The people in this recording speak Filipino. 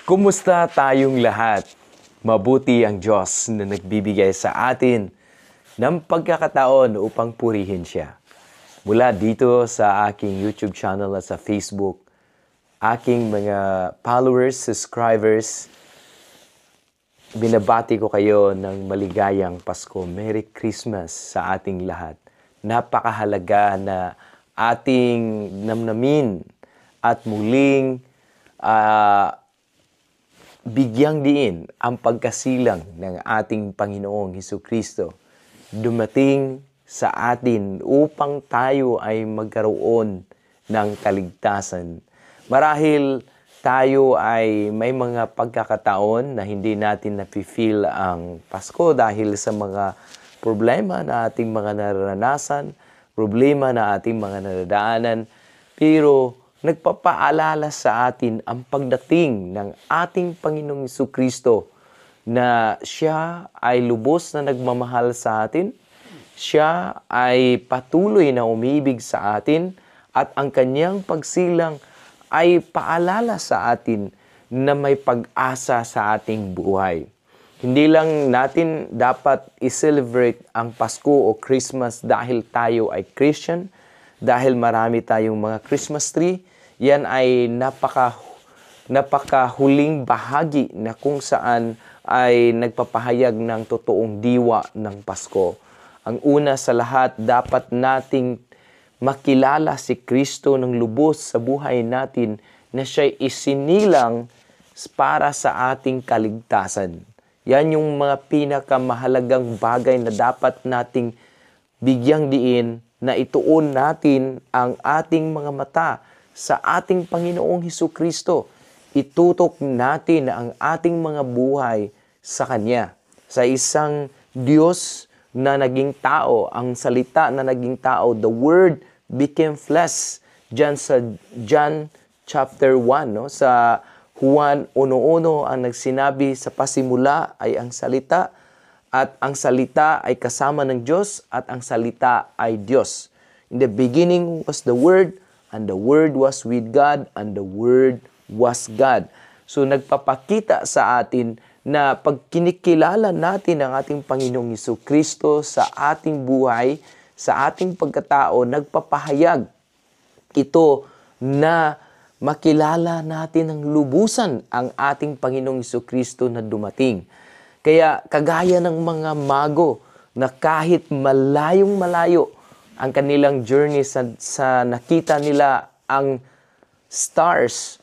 Kumusta tayong lahat? Mabuti ang Diyos na nagbibigay sa atin ng pagkakataon upang purihin Siya. Mula dito sa aking YouTube channel at sa Facebook, aking mga followers, subscribers, binabati ko kayo ng maligayang Pasko. Merry Christmas sa ating lahat. Napakahalaga na ating namnamin at muling bigyang diin ang pagkasilang ng ating Panginoong Hesukristo. Dumating sa atin upang tayo ay magkaroon ng kaligtasan. Marahil tayo ay may mga pagkakataon na hindi natin nafe-feel ang Pasko dahil sa mga problema na ating mga naranasan, problema na ating mga nadadaanan, pero nagpapaalala sa atin ang pagdating ng ating Panginoong Hesukristo na Siya ay lubos na nagmamahal sa atin, Siya ay patuloy na umibig sa atin, at ang Kanyang pagsilang ay paalala sa atin na may pag-asa sa ating buhay. Hindi lang natin dapat i-celebrate ang Pasko o Christmas dahil tayo ay Christian, dahil marami tayong mga Christmas tree. Yan ay napakahuling bahagi na kung saan ay nagpapahayag ng totoong diwa ng Pasko. Ang una sa lahat, dapat nating makilala si Kristo ng lubos sa buhay natin na siya'y isinilang para sa ating kaligtasan. Yan yung mga pinakamahalagang bagay na dapat nating bigyang diin, na ituon natin ang ating mga mata sa ating Panginoong Hesukristo. Itutok natin ang ating mga buhay sa Kanya. Sa isang Diyos na naging tao, ang salita na naging tao, the Word became flesh. Diyan sa John chapter 1, no? Sa Juan 1:1 ang nagsinabi, sa pasimula ay ang salita, at ang salita ay kasama ng Diyos, at ang salita ay Diyos. In the beginning was the Word, and the Word was with God, and the Word was God. So nagpapakita sa atin na pag kinikilala natin ang ating Panginoong Hesukristo sa ating buhay, sa ating pagkatao, nagpapahayag ito na makilala natin ng lubusan ang ating Panginoong Hesukristo na dumating. Kaya kagaya ng mga mago na kahit malayong malayo ang kanilang journey sa nakita nila ang stars